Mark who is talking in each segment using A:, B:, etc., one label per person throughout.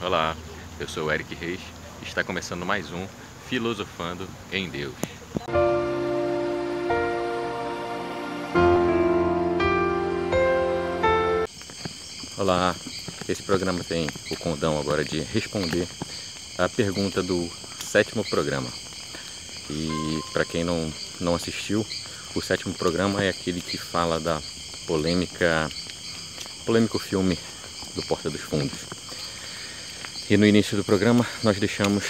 A: Olá, eu sou o Eric Reis e está começando mais um Filosofando em Deus. Olá, esse programa tem o condão agora de responder a pergunta do 7º programa. E para quem não assistiu, o 7º programa é aquele que fala da polêmico filme do Porta dos Fundos. E no início do programa nós deixamos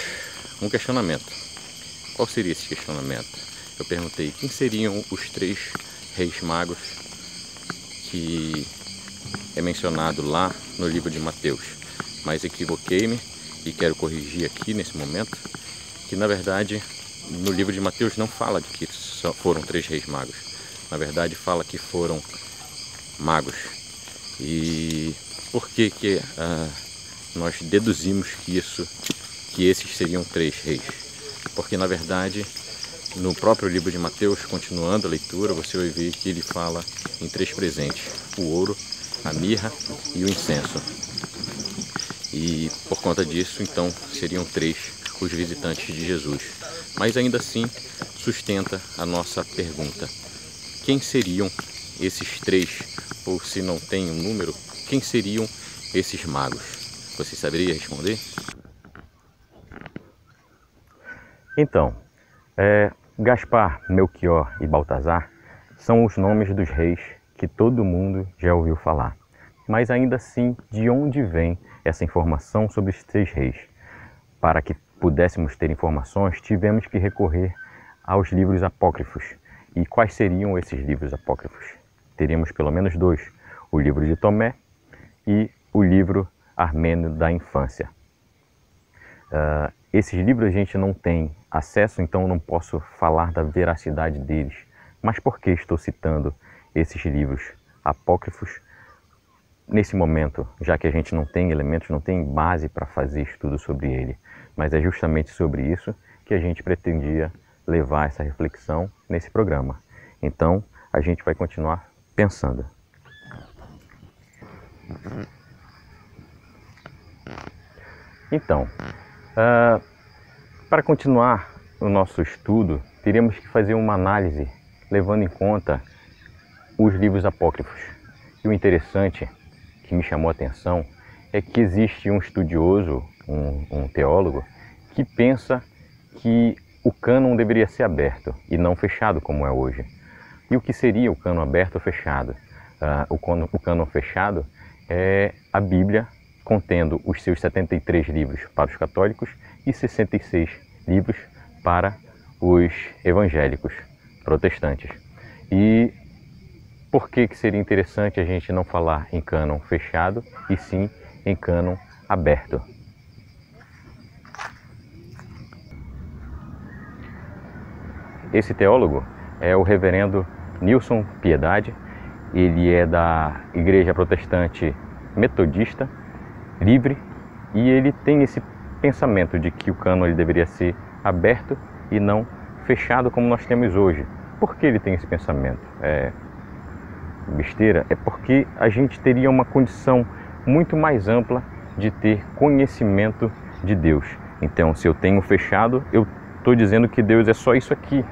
A: um questionamento. Qual seria esse questionamento? Eu perguntei quem seriam os 3 reis magos que é mencionado lá no livro de Mateus, mas equivoquei-me e quero corrigir aqui nesse momento, que na verdade no livro de Mateus não fala de que foram 3 reis magos, na verdade fala que foram magos. E por que nós deduzimos que esses seriam 3 reis? Porque na verdade no próprio livro de Mateus, continuando a leitura, você vai ver que ele fala em 3 presentes: o ouro, a mirra e o incenso. E por conta disso, então, seriam 3 os visitantes de Jesus. Mas ainda assim, sustenta a nossa pergunta: quem seriam esses 3? Ou se não tem um número, quem seriam esses magos? Você saberia responder? Então, Gaspar, Melquior e Baltazar são os nomes dos reis que todo mundo já ouviu falar. Mas ainda assim, de onde vem essa informação sobre os 3 reis? Para que pudéssemos ter informações, tivemos que recorrer aos livros apócrifos. E quais seriam esses livros apócrifos? Teríamos pelo menos 2, o livro de Tomé e o livro armênio da infância. Esses livros a gente não tem acesso, então não posso falar da veracidade deles. Mas por que estou citando esses livros apócrifos nesse momento, já que a gente não tem elementos, não tem base para fazer estudo sobre ele? Mas é justamente sobre isso que a gente pretendia levar essa reflexão nesse programa. Então, a gente vai continuar pensando. Então, para continuar o nosso estudo, teríamos que fazer uma análise levando em conta os livros apócrifos. E o interessante, que me chamou a atenção, é que existe um estudioso, um teólogo, que pensa que o cânon deveria ser aberto e não fechado como é hoje. E o que seria o cânon aberto ou fechado? O cânon fechado é a Bíblia, contendo os seus 73 livros para os católicos e 66 livros para os evangélicos protestantes. E por que seria interessante a gente não falar em cânon fechado e sim em cânon aberto? Esse teólogo é o reverendo Nilson Piedade. Ele é da Igreja Protestante Metodista Livre e ele tem esse pensamento de que o cânon ele deveria ser aberto e não fechado como nós temos hoje. Por que ele tem esse pensamento? Besteira? É porque a gente teria uma condição muito mais ampla de ter conhecimento de Deus. Então, se eu tenho fechado, eu estou dizendo que Deus é só isso aqui,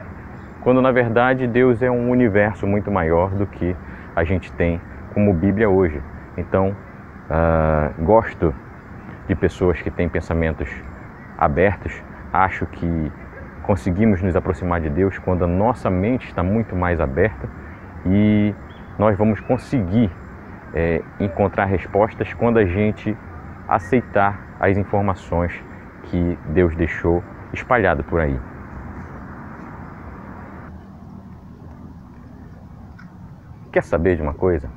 A: quando na verdade Deus é um universo muito maior do que a gente tem como Bíblia hoje. Então, gosto de pessoas que têm pensamentos abertos. Acho que conseguimos nos aproximar de Deus quando a nossa mente está muito mais aberta e nós vamos conseguir encontrar respostas quando a gente aceitar as informações que Deus deixou espalhado por aí. Quer saber de uma coisa?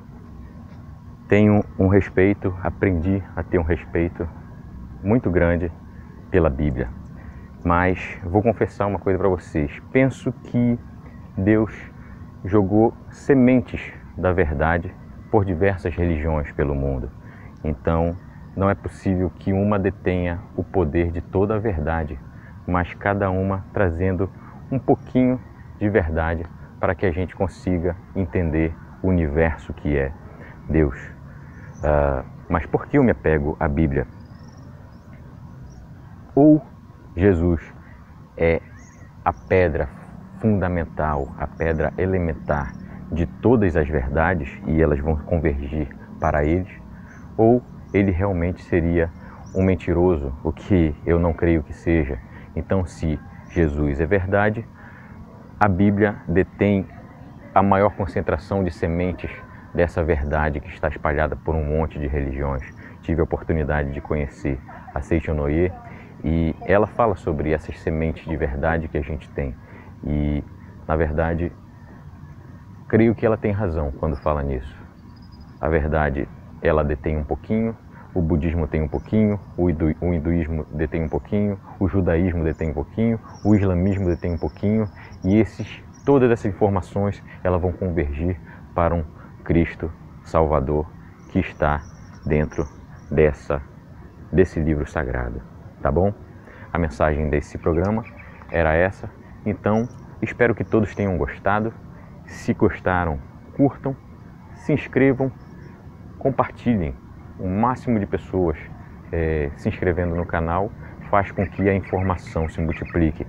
A: Tenho um respeito, aprendi a ter um respeito muito grande pela Bíblia. Mas vou confessar uma coisa para vocês. Penso que Deus jogou sementes da verdade por diversas religiões pelo mundo. Então, não é possível que uma detenha o poder de toda a verdade, mas cada uma trazendo um pouquinho de verdade para que a gente consiga entender o universo que é Deus. Mas por que eu me apego à Bíblia? Ou Jesus é a pedra fundamental, a pedra elementar de todas as verdades e elas vão convergir para eles, ou ele realmente seria um mentiroso, o que eu não creio que seja. Então, se Jesus é verdade, a Bíblia detém a maior concentração de sementes dessa verdade que está espalhada por um monte de religiões. Tive a oportunidade de conhecer a Seiichi Onoye e ela fala sobre essas sementes de verdade que a gente tem. E, na verdade, creio que ela tem razão quando fala nisso. A verdade, ela detém um pouquinho, o budismo tem um pouquinho, o hinduísmo detém um pouquinho, o judaísmo detém um pouquinho, o islamismo detém um pouquinho, e todas essas informações elas vão convergir para um Cristo Salvador que está dentro desse livro sagrado, tá bom? A mensagem desse programa era essa, então espero que todos tenham gostado. Se gostaram, curtam, se inscrevam, compartilhem. O máximo de pessoas se inscrevendo no canal faz com que a informação se multiplique.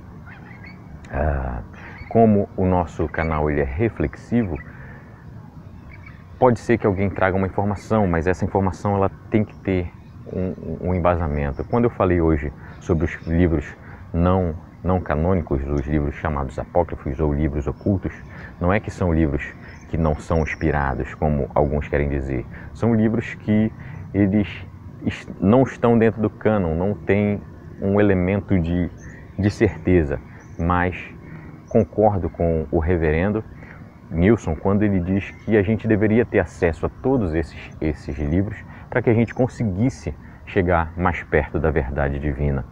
A: Como o nosso canal ele é reflexivo, pode ser que alguém traga uma informação, mas essa informação ela tem que ter um embasamento. Quando eu falei hoje sobre os livros não canônicos, os livros chamados apócrifos ou livros ocultos, não é que são livros que não são inspirados, como alguns querem dizer. São livros que eles não estão dentro do cânon, não tem um elemento de certeza, mas concordo com o reverendo Nilson quando ele diz que a gente deveria ter acesso a todos esses livros para que a gente conseguisse chegar mais perto da verdade divina.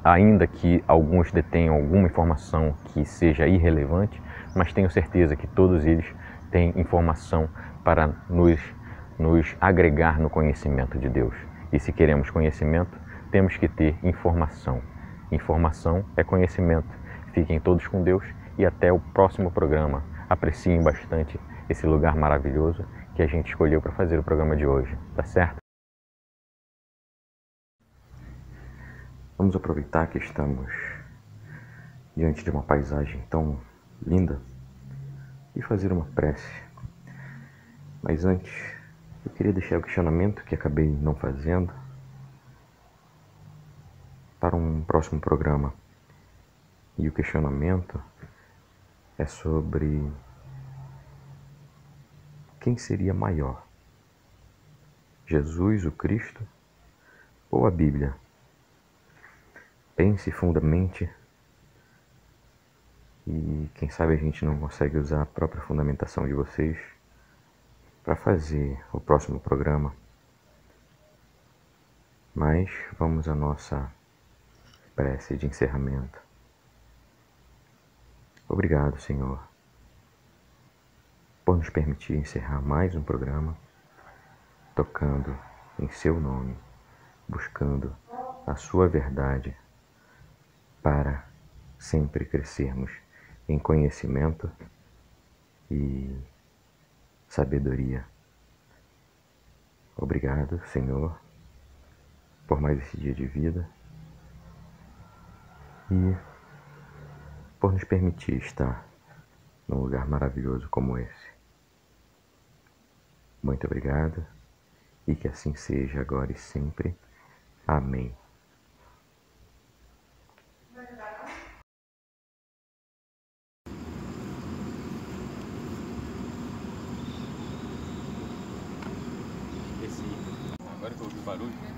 A: Ainda que alguns detenham alguma informação que seja irrelevante, mas tenho certeza que todos eles têm informação para nos agregar no conhecimento de Deus. E se queremos conhecimento, temos que ter informação. Informação é conhecimento. Fiquem todos com Deus e até o próximo programa. Apreciem bastante esse lugar maravilhoso que a gente escolheu para fazer o programa de hoje, tá certo? Vamos aproveitar que estamos diante de uma paisagem tão linda e fazer uma prece. Mas antes, eu queria deixar o questionamento que acabei não fazendo para um próximo programa. E o questionamento é sobre quem seria maior, Jesus, o Cristo, ou a Bíblia? Pense fundamente e quem sabe a gente não consegue usar a própria fundamentação de vocês para fazer o próximo programa. Mas vamos à nossa prece de encerramento. Obrigado, Senhor, por nos permitir encerrar mais um programa tocando em Seu nome, buscando a Sua verdade para sempre crescermos em conhecimento e sabedoria. Obrigado, Senhor, por mais esse dia de vida e por nos permitir estar num lugar maravilhoso como esse. Muito obrigado e que assim seja agora e sempre. Amém. Agora que eu ouvi o barulho.